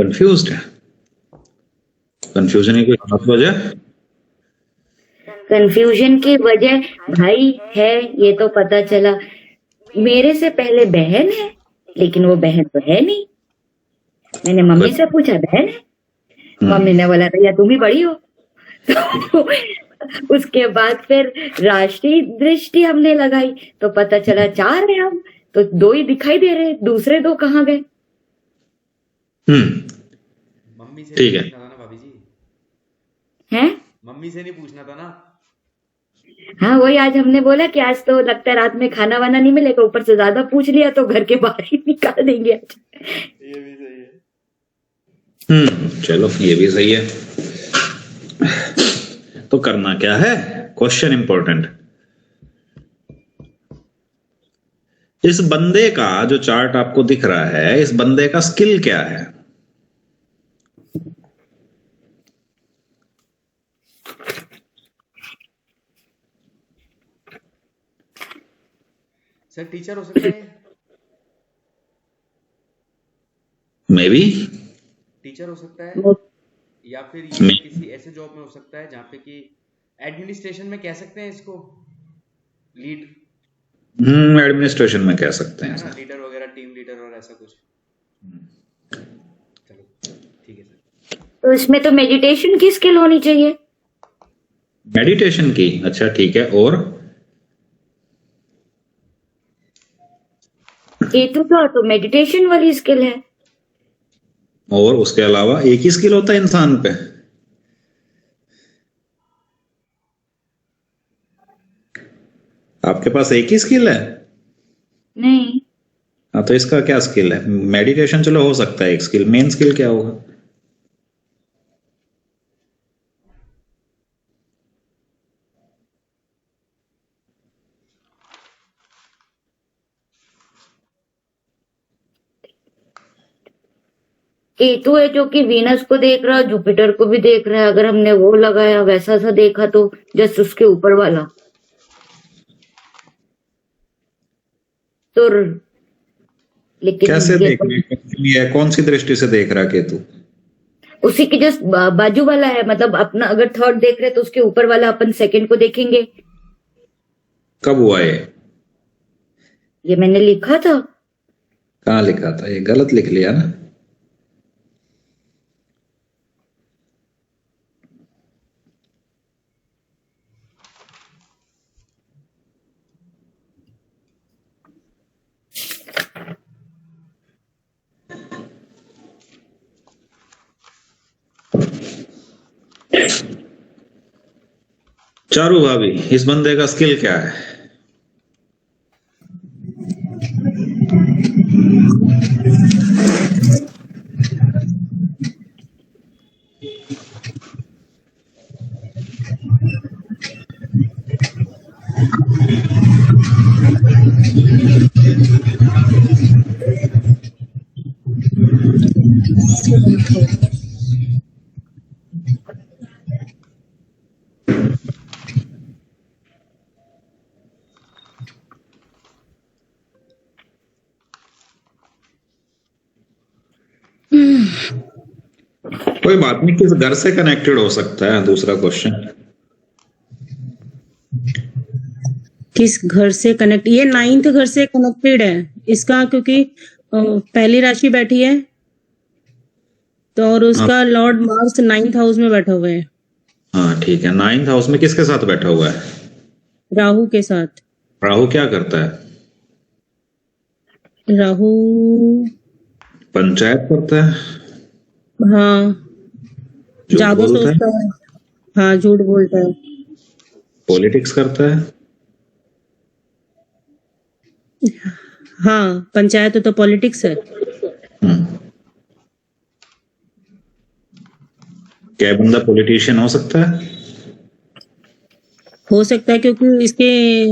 Confused है। Confusion की कोई खास वजह? कंफ्यूजन की वजह भाई है, ये तो पता चला। मेरे से पहले बहन है, लेकिन वो बहन तो है नहीं। मैंने मम्मी से पूछा, बहन है? मम्मी ने बोला था या तुम ही बड़ी हो। तो उसके बाद फिर राष्ट्रीय दृष्टि हमने लगाई तो पता चला 4 है हम, तो 2 ही दिखाई दे रहे, दूसरे 2 कहाँ गए? मम्मी से ठीक है। नहीं पूछना था ना भाभी जी, हैं? मम्मी से नहीं पूछना था ना। हाँ, वही आज हमने बोला कि आज तो लगता है रात में खाना वाना नहीं मिलेगा, ऊपर से ज्यादा पूछ लिया तो घर के बाहर ही निकाल देंगे आज। ये भी सही है। चलो ये भी सही है। तो करना क्या है? Question important. इस बंदे का जो चार्ट आपको दिख रहा है, इस बंदे का स्किल क्या है? सर टीचर हो सकता है, मे बी। टीचर हो सकता है, वो या फिर ये मैं- किसी ऐसे जॉब में हो सकता है जहाँ पे कि एडमिनिस्ट्रेशन में कह सकते हैं इसको, लीड, एडमिनिस्ट्रेशन में कह सकते हैं है ना, सर। लीडर वगैरह, टीम लीडर और ऐसा कुछ। चलो ठीक है सर। तो इसमें तो मेडिटेशन की स्किल होनी चाहिए। मेडिटेशन की? अच्छा ठीक है। और केतु का तो मेडिटेशन वाली स्किल है। और उसके अलावा एक ही स्किल होता है इंसान पे? आपके पास एक ही स्किल है? नहीं, हाँ, तो इसका क्या स्किल है? मेडिटेशन चलो हो सकता है एक स्किल, मेन स्किल क्या होगा? केतु है जो कि वीनस को देख रहा है, जुपिटर को भी देख रहा है। अगर हमने वो लगाया वैसा सा देखा तो जस्ट उसके ऊपर वाला तो लेकिन कैसे ये देख रहे हैं? कौन सी दृष्टि से देख रहा है केतु? उसी के जस्ट बाजू वाला है। मतलब अपना अगर थर्ड देख रहे तो उसके ऊपर वाला अपन सेकंड को देखेंगे। कब हुआ ये मैंने लिखा था। कहाँ लिखा था? ये गलत लिख लिया ना। चारू भाभी, इस बंदे का स्किल क्या है? कोई बात नहीं, किस घर से कनेक्टेड हो सकता है? दूसरा क्वेश्चन, किस घर से कनेक्ट? ये 9th घर से कनेक्टेड है इसका, क्योंकि पहली राशि बैठी है तो, और उसका लॉर्ड मार्स 9th हाउस में बैठा हुआ है, हाँ ठीक है। 9th हाउस में किसके साथ बैठा हुआ है? राहु के साथ। राहु क्या करता है? राहु पंचायत करता है, हाँ झूठ ज्यादा बोलता है, सोचता है, हाँ झूठ बोलता है, पॉलिटिक्स करता है। हाँ पंचायत तो पॉलिटिक्स है। क्या ये बंदा पॉलिटिशियन हो सकता है? हो सकता है क्योंकि इसके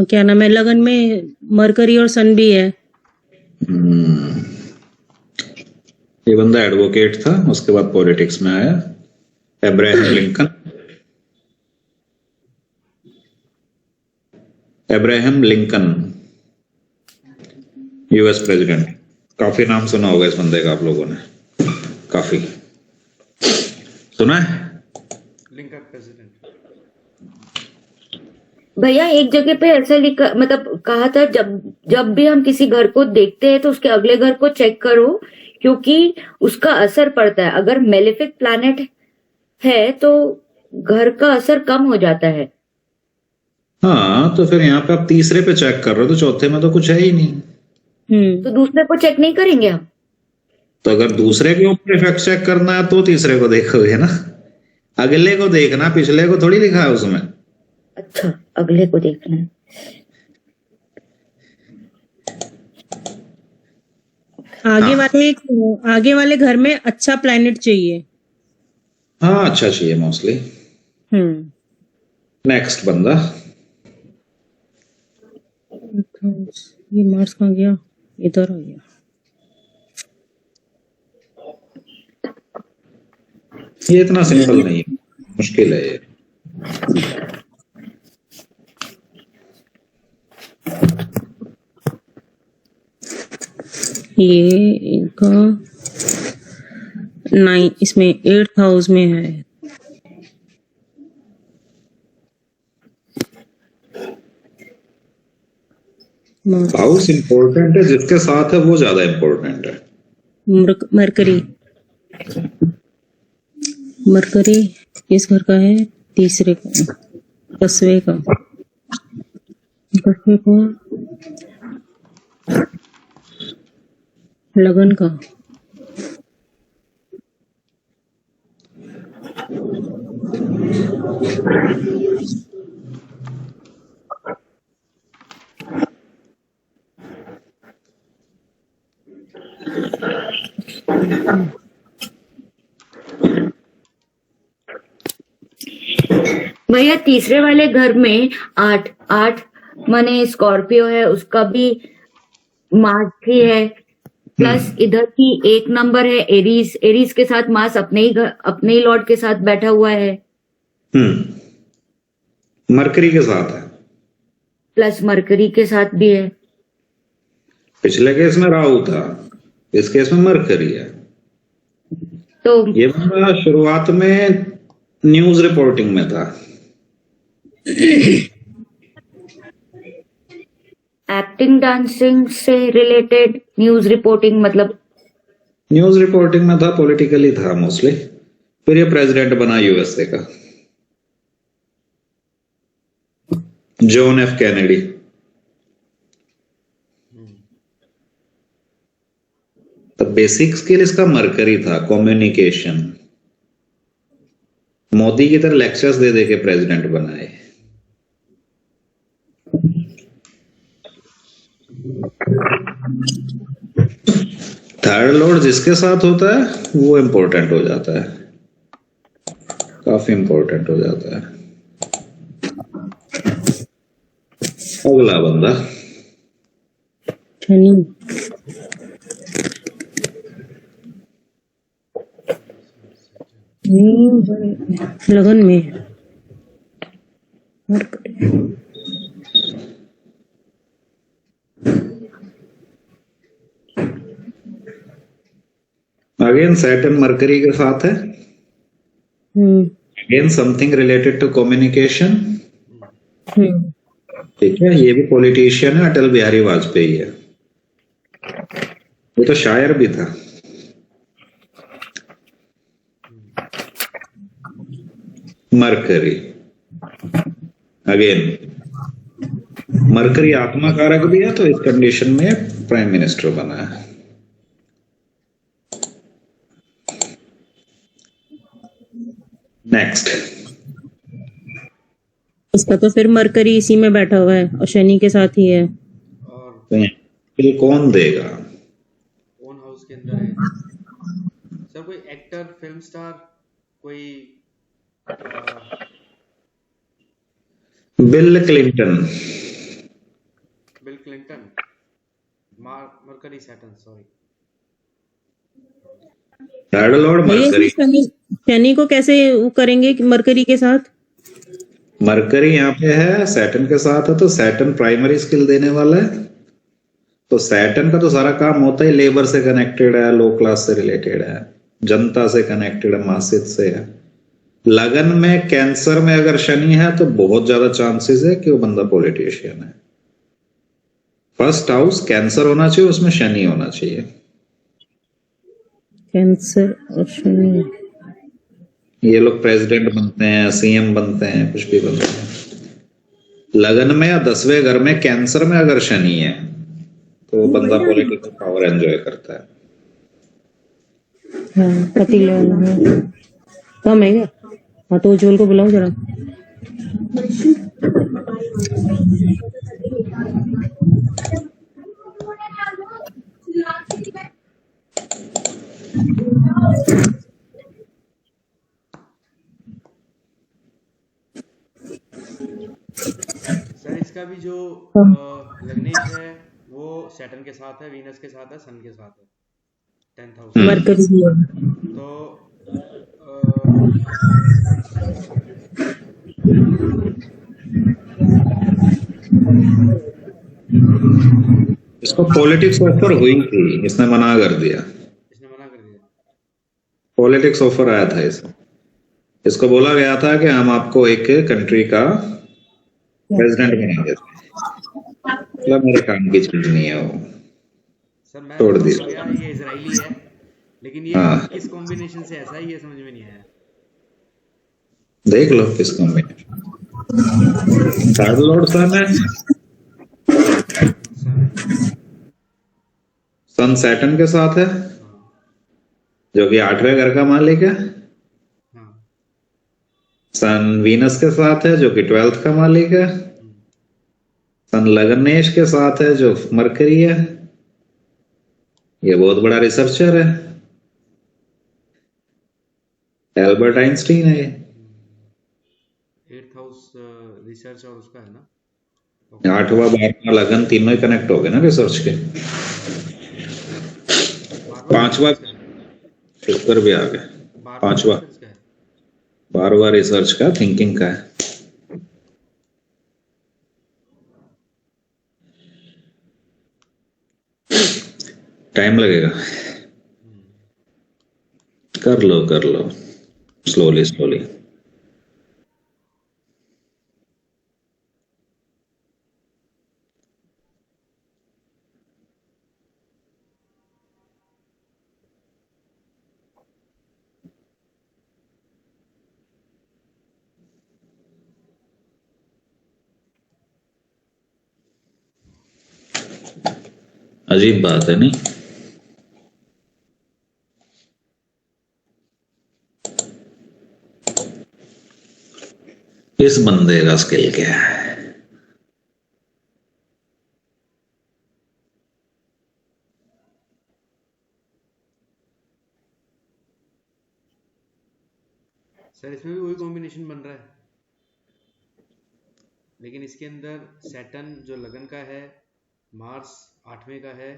क्या नाम है, लगन में मरकरी और सन भी है। ये बंदा एडवोकेट था, उसके बाद पॉलिटिक्स में आया। Abraham Lincoln, Abraham Lincoln, US president. काफी नाम सुना होगा इस बंदे का आप लोगों ने। काफी सुना है। Link up president. भैया एक जगह पे ऐसा लिखा, मतलब कहा था, जब भी हम किसी घर को देखते हैं तो उसके अगले घर को चेक करो, क्योंकि उसका असर पड़ता है। अगर मेलेफिक प्लैनेट है तो घर का असर कम हो जाता है। हाँ, तो फिर यहाँ पे आप तीसरे पे चेक कर रहे हो, तो चौथे में तो कुछ है ही नहीं। तो दूसरे को चेक नहीं करेंगे हम? तो अगर दूसरे के ऊपर इफेक्ट चेक करना है तो तीसरे को देखोगे ना, अगले को देखना, पिछले को थोड़ी लिखा है उसमें। अच्छा, अगले को देखना है। आगे वाले घर में अच्छा प्लैनेट चाहिए। हाँ, अच्छा चाहिए मोस्टली। नेक्स्ट बंदा। ये मार्स कहाँ गया? इधर आ गया। ये इतना सिंपल नहीं है, मुश्किल है ये। ये इनका 9, इसमें 8th हाउस में है। हाउस इम्पोर्टेंट है, जिसके साथ है वो ज्यादा इम्पोर्टेंट है। मरकरी किस घर का है? तीसरे का, 10वें का, 10वें का, लगन का। भैया तीसरे वाले घर में 8 माने स्कॉर्पियो है, उसका भी मार्स ही है, प्लस इधर की 1 नंबर है एरीज के साथ मार्स अपने ही लॉर्ड के साथ बैठा हुआ है। मरकरी के साथ है, प्लस मरकरी के साथ भी है। पिछले केस में राहु था, इस केस में मरकरी है। तो ये बंदा शुरुआत में न्यूज रिपोर्टिंग में था। एक्टिंग डांसिंग से रिलेटेड न्यूज रिपोर्टिंग, मतलब न्यूज रिपोर्टिंग में था, पॉलिटिकली था मोस्टली। फिर ये प्रेसिडेंट बना यूएसए का, जॉन एफ कैनेडी। तो बेसिक स्किल इसका मरकरी था, कम्युनिकेशन। मोदी की तरह लेक्चर्स दे दे के प्रेसिडेंट बनाए। थर्ड लॉर्ड जिसके साथ होता है वो इंपॉर्टेंट हो जाता है, काफी इंपॉर्टेंट हो जाता है। अगला बंदा शनि। लगन में अगेन सैटर्न मरकरी के साथ है। Again something related to communication. ठीक है, ये भी पॉलिटिशियन है, अटल बिहारी वाजपेयी है। वो तो शायर भी था। मरकरी अगेन, मरकरी आत्मा कारक भी है, तो इस कंडीशन में प्राइम मिनिस्टर बना है। नेक्स्ट, इसका तो फिर मरकरी इसी में बैठा हुआ है और शनि के साथ ही है। और ये कौन देगा? ओन हाउस के अंदर है सर। कोई एक्टर, फिल्म स्टार, कोई bill Clinton. Bill Clinton, mercury Saturn, sorry. Third Lord mercury. Shani को कैसे वो करेंगे कि मरकरी के साथ? मरकरी यहाँ पे है, सैटर्न के साथ है, तो सैटर्न प्राइमरी स्किल देने वाला है। तो सैटर्न का तो सारा काम होता ही लेबर से कनेक्टेड है, लो क्लास से रिलेटेड है। जनता से कनेक्टेड है, मासिक से है। लगन में कैंसर में अगर शनि है तो बहुत ज्यादा चांसेस है कि वो बंदा पॉलिटिशियन है। फर्स्ट हाउस कैंसर होना चाहिए, उसमें शनि होना चाहिए। कैंसर और शनि। ये लोग प्रेसिडेंट बनते हैं, सीएम बनते हैं, कुछ भी बनते हैं। लगन में या 10वें घर में कैंसर में अगर शनि है तो वो बंदा पॉलिटिकल पावर एंजॉय करता है। हाँ, पति लोग हैं। कम है क्या? हाँ तो उज्जवल को बुलाओ जरा। सर इसका भी जो लग्नेश है वो सैटर्न के साथ है, वीनस के साथ है, सन के साथ है 10th हाउस में। मरकरी भी है। तो अ, इसको पॉलिटिक्स ऑफर हुई थी, इसने मना कर दिया। इसने मना कर दिया। पॉलिटिक्स ऑफर आया था इसको बोला गया था कि हम आपको एक कंट्री का प्रेसिडेंट बना देते हैं। मतलब मेरे काम की चीज नहीं है वो, सर मैं छोड़ दी। समझ गया ये इजरायली है, लेकिन ये हाँ, किस कॉम्बिनेशन से ऐसा है ये समझ में नहीं आया। देख लो किस कॉम्बिनेशन। थर्ड लॉर्ड सन है, सन सन सैटर्न के साथ है, हाँ जो कि 8वें घर का मालिक है। हाँ सन वीनस के साथ है, जो कि 12th का मालिक है। सन लगनेश के साथ है, जो मरकरी है। ये बहुत बड़ा रिसर्चर है, एल्बर्ट आइंस्टीन है ये। 8th हाउस रिसर्च और उसका है ना। 8वां 12वां लगन तीनों ही कनेक्ट हो गए ना रिसर्च के। 5वां शुक्र भी आ गया। 5वां रिसर्च का है। 12वां रिसर्च का, थिंकिंग का है। टाइम लगेगा, कर लो स्लोली स्लोली। अजीब बात है नहीं? इस बंदे का स्किल क्या है? सर इसमें भी वही कॉम्बिनेशन बन रहा है, लेकिन इसके अंदर सैटर्न जो लगन का है, मार्स 8वें का है।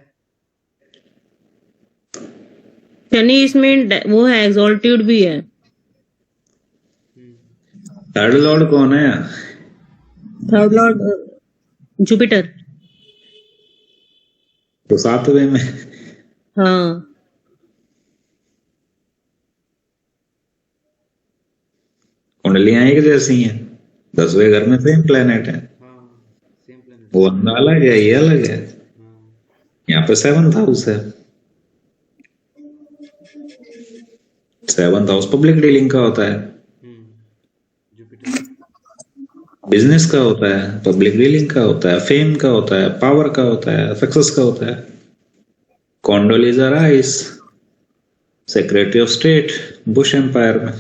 शनि इसमें वो है, एग्जॉल्ट्यूड भी है। थर्ड लॉर्ड कौन है? Third Lord Jupiter. तो 7वें में। हाँ कुंडलियां एक जैसी हैं, 10वें घर में सेम प्लेनेट है। हाँ सेम प्लेनेट। वो अलग है, ये अलग है। हाँ यहाँ पे 7th हाउस है। 7th हाउस पब्लिक डीलिंग का होता है, जुपिटर। बिजनेस का होता है, पब्लिक डीलिंग का होता है, फेम का होता है, पावर का होता है, सक्सेस का होता है। Condoleezza Rice secretary of state Bush empire में,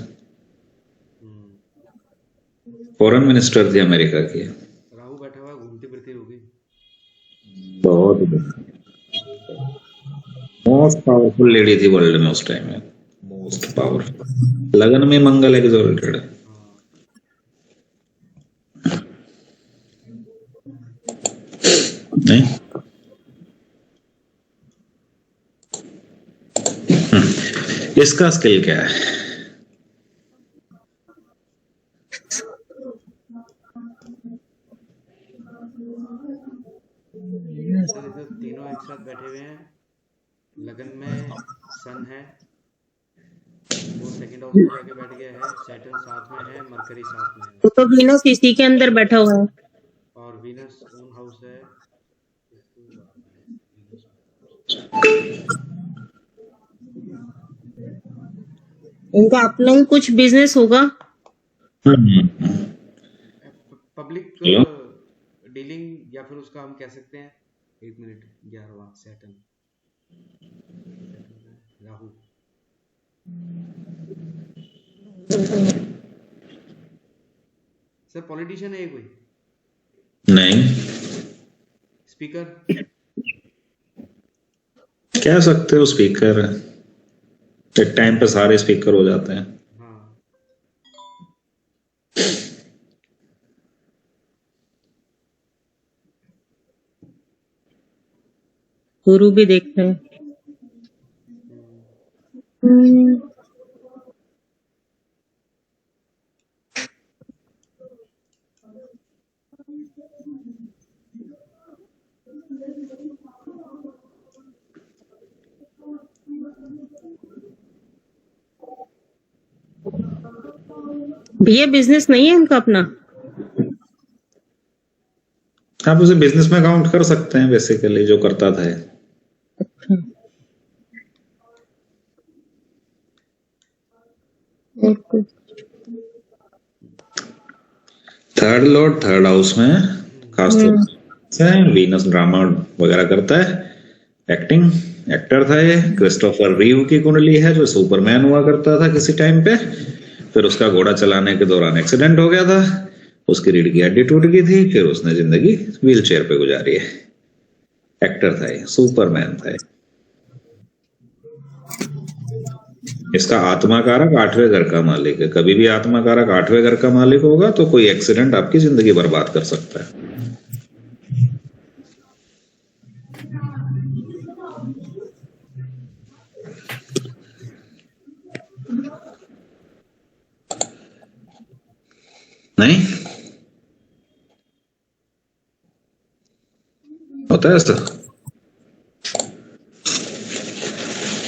फॉरेन मिनिस्टर थी अमेरिका की। राहु बैठा हुआ घूमती फिरती होगी। बहुत मोस्ट पावरफुल लेडी थी वर्ल्ड में उस टाइम में, मोस्ट पावरफुल। लगन में मंगल एग्जॉल्टेड है। नहीं इसका स्किल क्या है? सर इधर तीनों एक साथ बैठे हुए हैं। लगन में सन है, वो सेकंड हाउस में जाके बैठ गया है, सैटर्न साथ में है, मरकरी साथ में है, वो तो वीनस इसी के अंदर बैठा हुआ है। और वीनस ओन हाउस है। इनका अपना ही कुछ बिजनेस होगा। पब्लिक हेलो डीलिंग या फिर उसका हम कह सकते हैं, 1 मिनट, 11वां सैटर्न, राहु। सर पॉलिटिशियन है ये कोई? नहीं, स्पीकर? कह सकते हो स्पीकर है। एक टाइम पे सारे स्पीकर हो जाते हैं। हाँ, गुरु भी देख रहे हैं। भैया बिजनेस नहीं है इनका अपना? आप उसे बिजनेस में काउंट कर सकते हैं बेसिकली, जो करता था ये। और कुछ? थर्ड लॉर्ड थर्ड हाउस में खासतौर से वीनस ड्रामा वगैरह करता है, एक्टिंग एक्टर था ये। क्रिस्टोफर रीव की कुंडली है, जो सुपरमैन हुआ करता था किसी टाइम पे। फिर उसका घोड़ा चलाने के दौरान एक्सीडेंट हो गया था, उसकी रीढ़ की हड्डी टूट गई थी, फिर उसने जिंदगी व्हील चेयर पे गुजारी है। एक्टर था ये, सुपरमैन था ये। इसका आत्मा कारक 8वें घर का मालिक है। कभी भी आत्मा कारक 8वें घर का मालिक होगा तो कोई एक्सीडेंट आपकी जिंदगी बर्बाद कर सकता है। नहीं होता है ऐसा?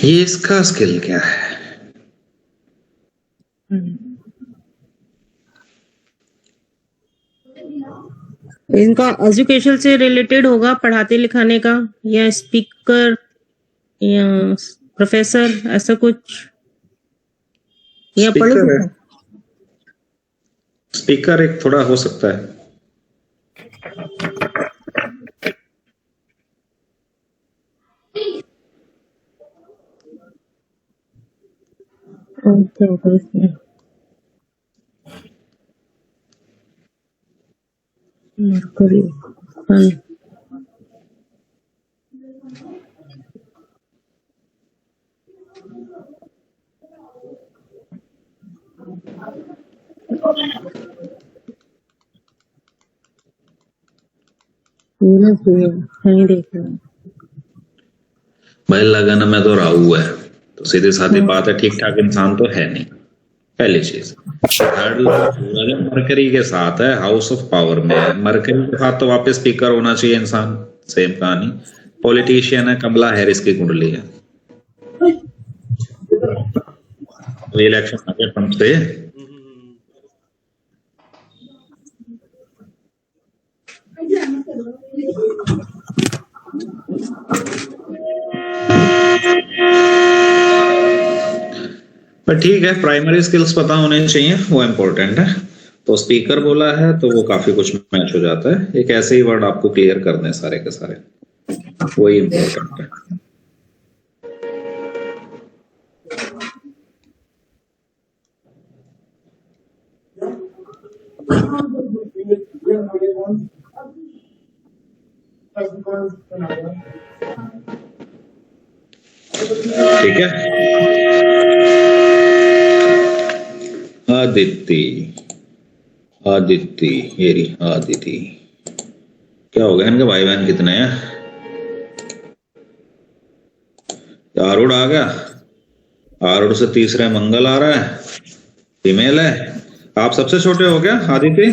ये इसका स्किल क्या है? इनका एजुकेशन से रिलेटेड होगा, पढ़ाते लिखाने का, या स्पीकर या प्रोफेसर, ऐसा कुछ, या स्पीकर है, पॉलिटिशियन? स्पीकर एक थोड़ा हो सकता है। क्या होगा इसमें? मरकरी, सन। नहीं देख रहा हूँ। भाई लगन में तो राहु है, तो सीधी सादी बात है, ठीक ठाक इंसान तो है नहीं, पहली चीज। थर्ड लगन मरकरी के साथ है, हाउस ऑफ पावर में है। मरकरी के साथ तो वापस स्पीकर होना चाहिए इंसान, सेम कहानी। पॉलिटिशियन है, कमला हैरिस की कुंडली है। इलेक्शन आ गया ट्रम्प से। पर ठीक है, प्राइमरी स्किल्स पता होने चाहिए, वो इम्पोर्टेंट है। तो स्पीकर बोला है तो वो काफी कुछ मैच हो जाता है। एक ऐसे ही वर्ड आपको क्लियर कर दें सारे के सारे, वही इम्पोर्टेंट है। ठीक है। आदित्य, आदित्य, ये रही आदित्य। क्या हो गया इनके भाई बहन कितने हैं? आरूढ़ आ गया, आरूढ़ से तीसरे मंगल आ रहा है, फीमेल है। आप सबसे छोटे हो क्या आदित्य?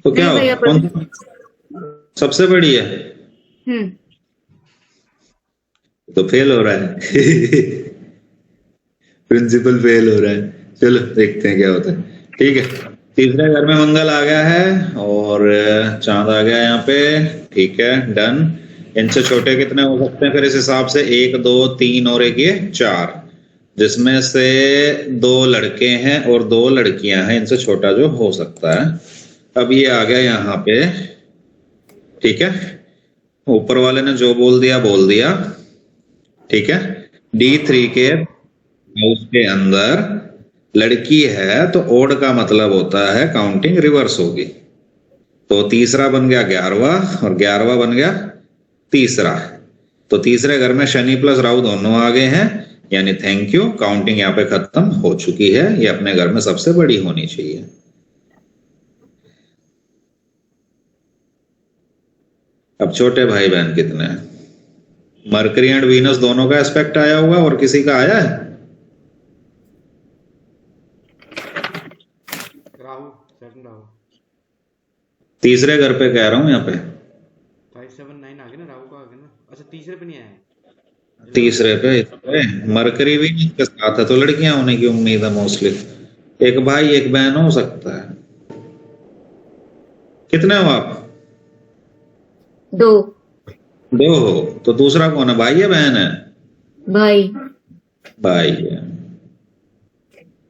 तो क्या नहीं भैया, हो, कौन सबसे बड़ी है? तो फेल हो रहा है। प्रिंसिपल फेल हो रहा है। चलो देखते हैं क्या होता है। ठीक है, तीसरे घर में मंगल आ गया है और चांद आ गया यहाँ पे। ठीक है, डन। इनसे छोटे कितने हो सकते हैं फिर इस हिसाब से? 1 2 3 और एक ये 4, जिसमें से 2 लड़के हैं और 2 लड़कियां हैं। इनसे छोटा जो हो सकता है। अब ये आ गया यहाँ पे। ठीक है, ऊपर वाले ने जो बोल दिया। ठीक है, D3 के हाउस के अंदर लड़की है तो ओड का मतलब होता है काउंटिंग रिवर्स होगी। तो तीसरा बन गया 11वां और 11वां बन गया तीसरा। तो तीसरे घर में शनि प्लस राहु दोनों आ गए हैं, यानी थैंक यू, काउंटिंग यहाँ पे खत्म हो चुकी है। ये अपने घर में सबसे बड़ी होनी चाहिए। अब छोटे भाई बहन कितने हैं? मरकरी एंड वीनस दोनों का एस्पेक्ट आया हुआ और किसी का आया है? राहु, सेकंड राहु। तीसरे घर पे कह रहा हूं यहाँ पे। 5 7 9 आ गया ना, राहु का आ गया ना। अच्छा तीसरे पे नहीं आया। तीसरे पे मरकरी भी के साथ है तो लड़कियां होने की उम्मीद है मोस्टली। एक भाई एक बहन हो सकता है। कितने हो आप? 2 2 हो। तो दूसरा कौन है, भाई है बहन है? भाई। भाई है।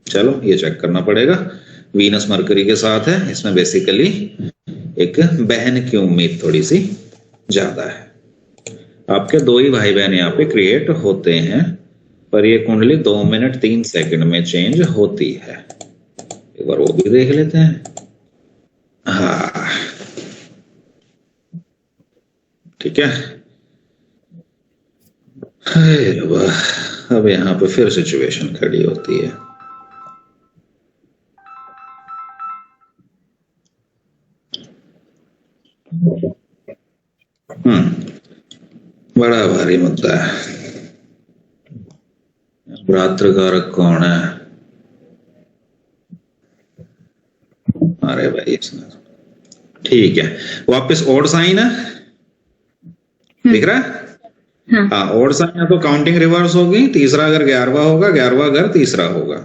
चलो ये चेक करना पड़ेगा। वीनस मरकरी के साथ है, इसमें बेसिकली एक बहन की उम्मीद थोड़ी सी ज्यादा है। आपके 2 ही भाई बहन यहाँ पे क्रिएट होते हैं, पर ये कुंडली 2 मिनट 3 सेकंड में चेंज होती है। एक बार वो भी देख लेते हैं। हाँ ठीक है। अब यहाँ पे फिर सिचुएशन खड़ी होती है। बड़ा भारी मुद्दा है। भ्रातृकारक कौन है? अरे भाई ठीक है, वापस ओड साइन है, दिख रहा है? हाँ, ओड साइन है तो काउंटिंग रिवर्स होगी। तीसरा अगर 11वां होगा, 11वां अगर तीसरा होगा।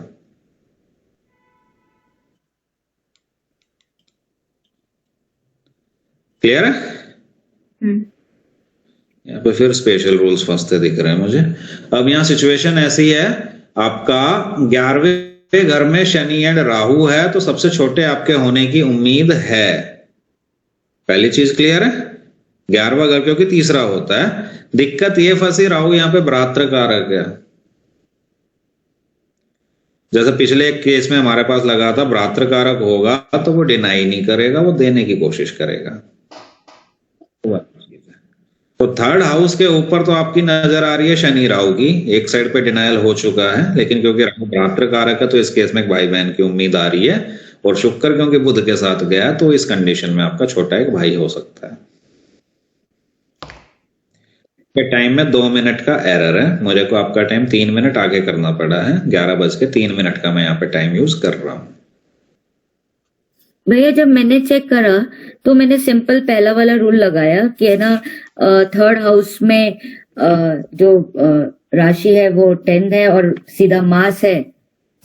क्लियर है? यहाँ पे फिर स्पेशल रूल्स फंसते दिख रहे हैं मुझे। अब यहाँ सिचुएशन ऐसी है, आपका 11वें घर में शनि एंड राहु है तो सबसे छोटे आपके होने की उम्मीद है। पहली चीज क्लियर है? 11वां घर क्योंकि तीसरा होता है। दिक्कत ये फंसी, राहु यहाँ पे भ्रातृकारक है। जैसे पिछले एक केस में हमारे पास लगा था भ्रातृकारक होगा तो वो डिनाई नहीं करेगा, वो देने की कोशिश करेगा। तो थर्ड हाउस के ऊपर तो आपकी नजर आ रही है शनि राहु की, एक साइड पे डिनायल हो चुका है, लेकिन क्योंकि राहु भ्रातृकारक है तो इस केस में एक भाई बहन की उम्मीद आ रही है। और शुक्र क्योंकि बुध के साथ गया तो इस कंडीशन में आपका छोटा एक भाई हो सकता है। टाइम में 2 मिनट का एरर है, मुझे को आपका टाइम 3 मिनट आगे करना पड़ा है। 11:03 का मैं यहाँ पे टाइम यूज कर रहा हूँ। भैया जब मैंने चेक करा तो मैंने सिंपल पहला वाला रूल लगाया कि है ना, थर्ड हाउस में जो राशि है वो 10 है और सीधा मास है,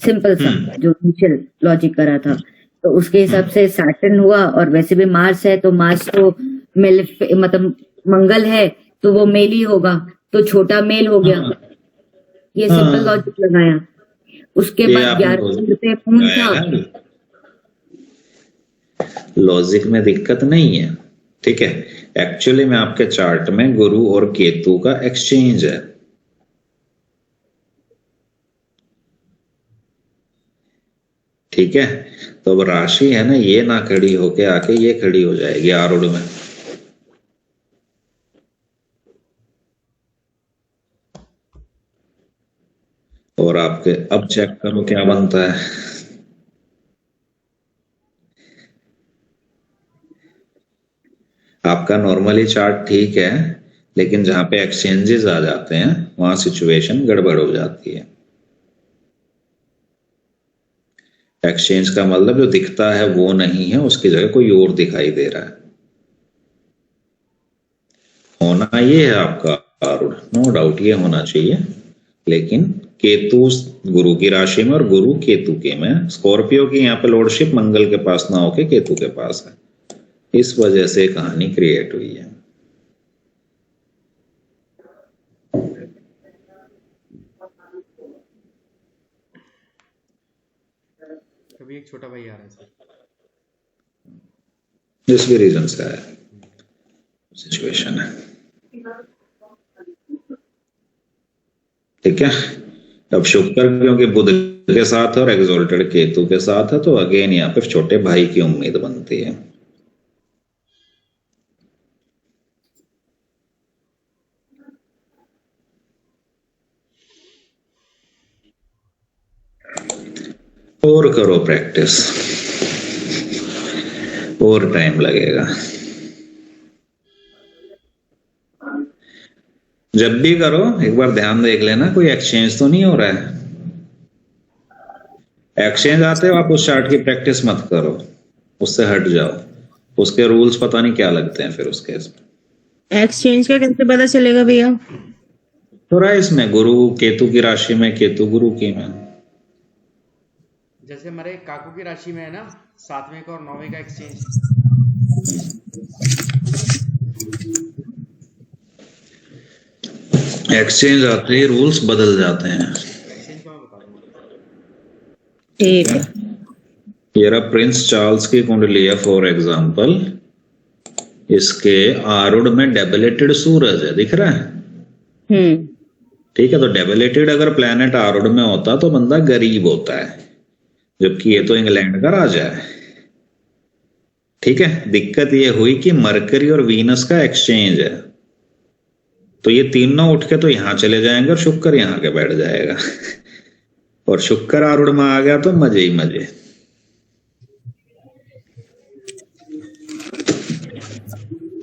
सिंपल सा जो इनिशियल लॉजिक करा था तो उसके हिसाब से सैटर्न हुआ। और वैसे भी मार्स है तो मार्स तो मेल, मतलब मंगल है तो वो मेल ही होगा, तो छोटा मेल हो गया। ये सिंपल लॉजिक लगाया। उसके बाद 11 पे पूर्ण था। लॉजिक में दिक्कत नहीं है, ठीक है। एक्चुअली में आपके चार्ट में गुरु और केतु का एक्सचेंज है। ठीक है, तो अब राशि है ना, ये ना खड़ी होके आके ये खड़ी हो जाएगी आरूढ़ में। और आपके अब चेक करो क्या बनता है। आपका नॉर्मली चार्ट ठीक है, लेकिन जहां पे एक्सचेंजेस आ जाते हैं वहां सिचुएशन गड़बड़ हो जाती है। एक्सचेंज का मतलब जो दिखता है वो नहीं है, उसकी जगह कोई और दिखाई दे रहा है। होना ये है आपका आरूढ़, नो डाउट ये होना चाहिए, लेकिन केतु गुरु की राशि में और गुरु केतु के में, स्कॉर्पियो की यहाँ पे लॉर्डशिप मंगल के पास ना होके केतु के पास है, इस वजह से कहानी क्रिएट हुई है। कभी एक छोटा भाई आ रहा है सर। जिस भी रीजन से है सिचुएशन है, ठीक है। अब शुक्र क्योंकि बुध के साथ है और एग्जॉल्टेड केतु के साथ है, तो अगेन यहाँ पे छोटे भाई की उम्मीद बनती है। और करो प्रैक्टिस, और टाइम लगेगा। जब भी करो एक बार ध्यान देख लेना कोई एक्सचेंज तो नहीं हो रहा है। एक्सचेंज आते हो आप उस चार्ट की प्रैक्टिस मत करो, उससे हट जाओ, उसके रूल्स पता नहीं क्या लगते हैं फिर उस केस में। एक्सचेंज का कैसे पता चलेगा भैया? तो रहा इसमें गुरु केतु की राशि में, केतु गुरु की में। जैसे हमारे काकू की राशि में है ना 7वें का और 9वें का एक्सचेंज। एक्सचेंज आते ही रूल्स बदल जाते हैं। एक्सचेंज का मैं बता दूंगा। ठीक है। ये रहा प्रिंस चार्ल्स की कुंडली है फॉर एग्जाम्पल, इसके आरूढ़ में डेबिलेटेड सूरज है, दिख रहा है? ठीक है, तो डेबिलेटेड अगर प्लेनेट आरूढ़ में होता तो बंदा गरीब होता है, जबकि ये तो इंग्लैंड का राजा है। ठीक है, दिक्कत ये हुई कि मरकरी और वीनस का एक्सचेंज है, तो ये तीनों उठ के तो यहां चले जाएंगे और शुक्र यहां के बैठ जाएगा और शुक्र आरूढ़ में आ गया तो मजे ही मजे।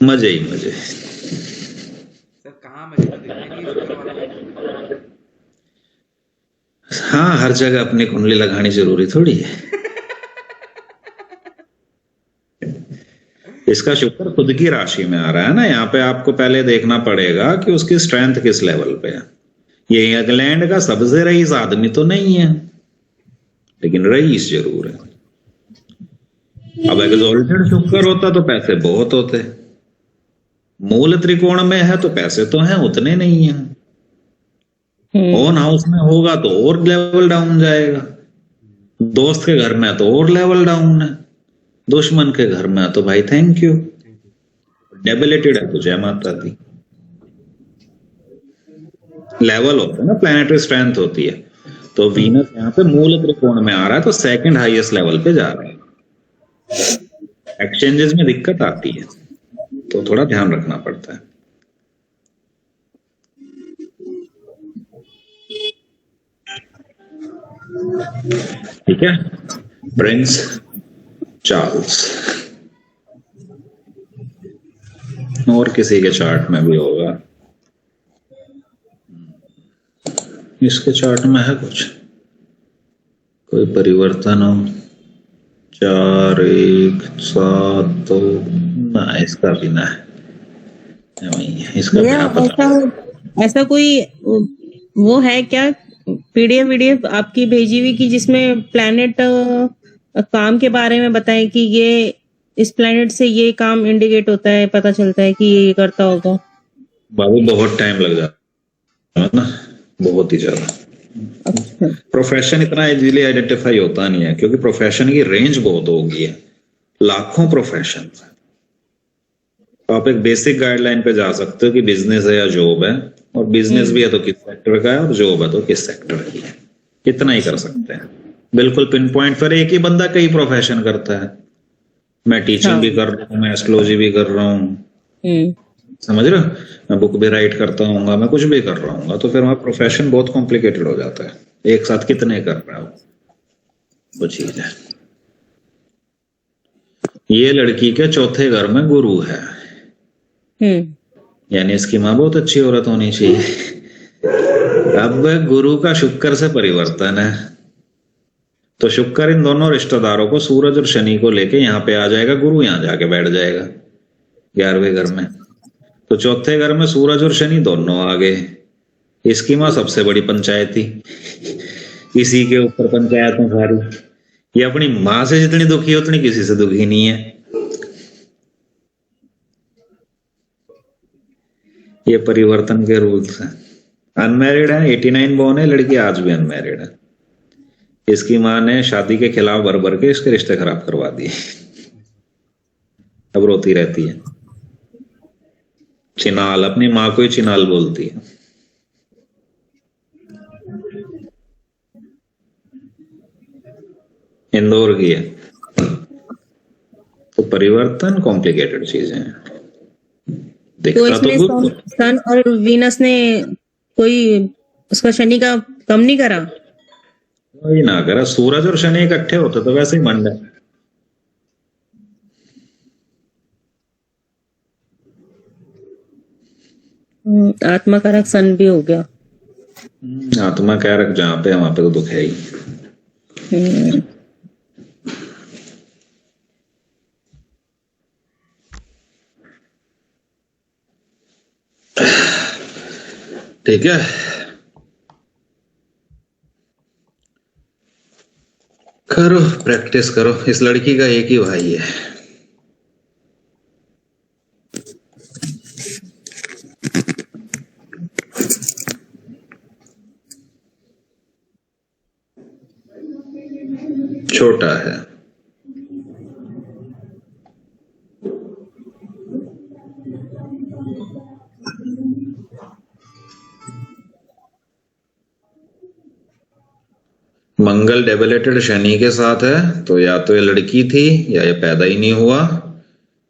मजे ही मजे। सर कहाँ मजे तो दिखाई नहीं शुक्र वाला। हाँ, हर जगह अपनी कुंडली लगानी जरूरी थोड़ी है। इसका शुक्र खुद की राशि में आ रहा है ना, यहाँ पे आपको पहले देखना पड़ेगा कि उसकी स्ट्रेंथ किस लेवल पे है। ये इंग्लैंड का सबसे रईस आदमी तो नहीं है, लेकिन रईस जरूर है। अब एग्जॉल्टेड शुक्र होता तो पैसे बहुत होते, मूल त्रिकोण में है तो पैसे तो हैं उतने नहीं है। ओन हाउस में होगा तो और लेवल डाउन जाएगा, दोस्त के घर में तो और लेवल डाउन है, दुश्मन के घर में तो भाई थैंक यू। डेबिलेटेड है तो जय माता दी। लेवल होता है ना, प्लैनेटरी स्ट्रेंथ होती है। तो वीनस यहाँ पे मूल त्रिकोण में आ रहा है तो सेकंड हाईएस्ट लेवल पे जा रहा है। एक्सचेंजेस में दिक्कत आती है तो थोड़ा ध्यान रखना पड़ता है। ठीक है, प्रिंस चार्ल्स और किसी के चार्ट में भी होगा, इसके चार्ट में है कुछ कोई परिवर्तन हो 4 1 7 2 ना, इसका भी ना है वही है, इसका भैया क्या पता। ऐसा कोई वो है क्या पीडीएफ आपकी भेजी हुई कि जिसमें प्लैनेट काम के बारे में बताएं कि ये इस प्लैनेट से ये काम इंडिकेट होता है, पता चलता है कि ये करता होगा? बाबू बहुत टाइम लग जाता है ना, बहुत ही ज्यादा। प्रोफेशन इतना इजीली आइडेंटिफाई होता नहीं है क्योंकि प्रोफेशन की रेंज बहुत होगी है, लाखों प्रोफेशन। आप एक बेसिक गाइडलाइन पे जा सकते हो कि बिजनेस है या जॉब है, और बिजनेस भी है तो किस सेक्टर का है और जॉब है तो किस सेक्टर की है, इतना ही कर सकते हैं बिल्कुल पिन पॉइंट। फिर एक ही बंदा कई प्रोफेशन करता है, मैं टीचिंग भी कर रहा हूँ, मैं एस्ट्रोलॉजी भी कर रहा हूँ, समझ रहे हो, मैं बुक भी राइट करता हूँ, मैं कुछ भी कर रहा हूँ, तो फिर वहां प्रोफेशन बहुत कॉम्प्लिकेटेड हो जाता है, एक साथ कितने कर रहा हो वो चीज है। ये लड़की के चौथे घर में गुरु है, यानी इसकी माँ बहुत अच्छी औरत होनी चाहिए। अब गुरु का शुक्र से परिवर्तन है तो शुक्र इन दोनों रिश्तेदारों को, सूरज और शनि को लेके यहाँ पे आ जाएगा, गुरु यहाँ जाके बैठ जाएगा 11वें घर में। तो चौथे घर में सूरज और शनि दोनों आ गए, इसकी माँ सबसे बड़ी पंचायती, इसी के ऊपर पंचायतें सारी। ये अपनी माँ से जितनी दुखी है उतनी किसी से दुखी नहीं है। ये परिवर्तन के रूल्स हैं। अनमैरिड है, 89 बोर्न है, लड़की आज भी अनमैरिड है। इसकी माँ ने शादी के खिलाफ भर भर के इसके रिश्ते खराब करवा दिए, अब रोती रहती है। चिनाल, अपनी माँ को ही चिनाल बोलती है। इंदौर की है। तो परिवर्तन कॉम्प्लिकेटेड चीजें हैं। तो दिखता तो इसमें बुद्ध, सन और वीनस ने कोई उसका शनि का कम नहीं करा। वही ना करा। सूरज और शनि इकट्ठे होते तो वैसे ही मंड है। आत्मा कारक सन भी हो गया। आत्मा कारक जहां पे है वहां पे तो दुख है ही। हम्म, ठीक है, करो प्रैक्टिस करो। इस लड़की का एक ही भाई है। छोटा है। मंगल डेबिलेटेड शनि के साथ है, तो या तो ये लड़की थी या ये पैदा ही नहीं हुआ।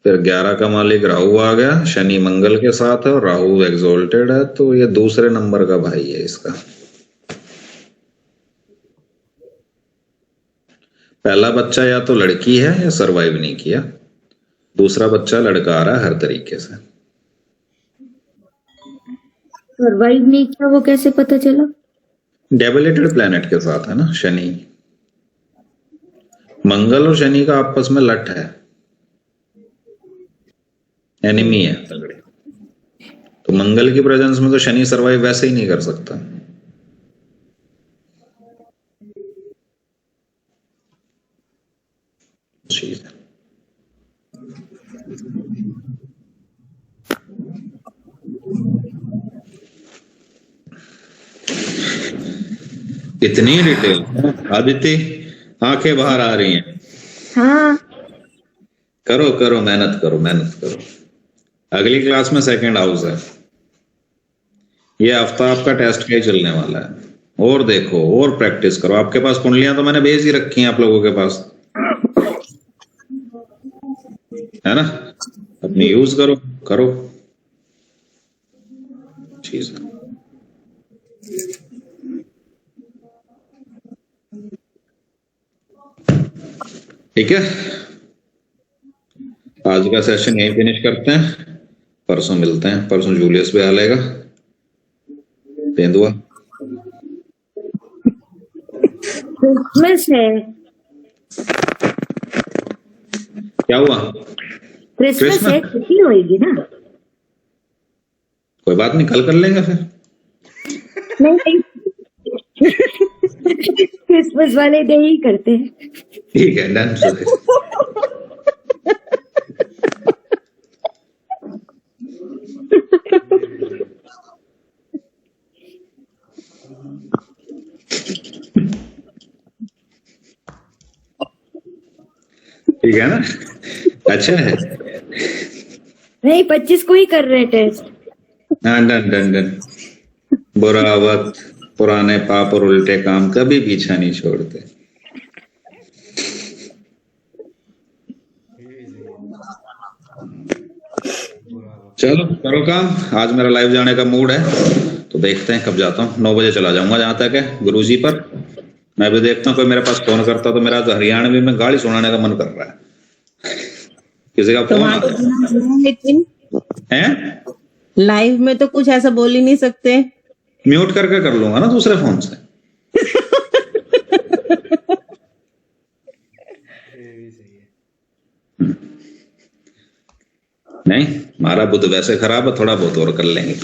फिर 11 का मालिक राहु आ गया, शनि मंगल के साथ है और राहु एक्सोल्टेड है, तो ये दूसरे नंबर का भाई है इसका। पहला बच्चा या तो लड़की है या सरवाइव नहीं किया, दूसरा बच्चा लड़का आ रहा है हर तरीके से। सर्वाइव नहीं किया, वो कैसे पता चला? डेबिलेटेड प्लेनेट के साथ है ना शनि। मंगल और शनि का आपस में लट है, एनिमी है तगड़े। तो मंगल की प्रेजेंस में तो शनि सरवाइव वैसे ही नहीं कर सकता। चीज है। इतनी डिटेल आदित्य, आंखें बाहर आ रही हैं। हाँ, करो करो, मेहनत करो, मेहनत करो। अगली क्लास में सेकंड हाउस है। ये हफ्ता आपका टेस्ट का ही चलने वाला है। और देखो और प्रैक्टिस करो। आपके पास कुंडलियां तो मैंने भेज ही रखी हैं आप लोगों के पास, है ना? अपनी यूज करो, करो चीज। ठीक है, आज का सेशन यहीं फिनिश करते हैं। परसों मिलते हैं। परसों जूलियस भी आ लेगा, तेंदुआ। क्रिसमस है। क्या हुआ? क्रिसमस है, छुट्टी होएगी ना? कोई बात नहीं, कल कर लेंगे फिर। नहीं, क्रिसमस वाले डे ही करते हैं। ठीक है, डन। ठीक है ना? अच्छा है। नहीं, 25 को ही कर रहे हैं टेस्ट। हाँ, डन डन डन। बुरा वक्त, पुराने पाप और उल्टे काम कभी पीछा नहीं छोड़ते। चलो करो काम। आज मेरा लाइव जाने का मूड है, तो देखते हैं कब जाता हूँ। 9 बजे चला जाऊंगा जहां तक है गुरुजी पर। मैं भी देखता हूँ कोई मेरे पास फोन करता तो मेरा तो हरियाणवी में गाली सुनाने का मन कर रहा है। किसी का फोन आता है? लेकिन हैं? लाइव में तो कुछ ऐसा बोल ही नहीं सकते। म्यूट करके कर लूंगा ना दूसरे फोन से। नहीं, हमारा बुद्ध वैसे खराब है, थोड़ा बहुत और कर लेंगे।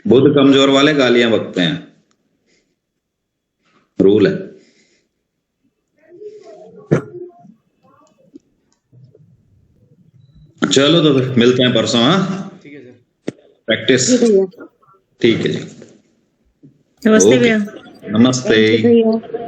बुध कमजोर वाले गालियां बकते हैं, रूल है। चलो तो फिर मिलते हैं परसों। हाँ, ठीक है सर। प्रैक्टिस। जी भैया। ठीक है जी। नमस्ते ओके, भैया। नमस्ते। थैंक यू भैया।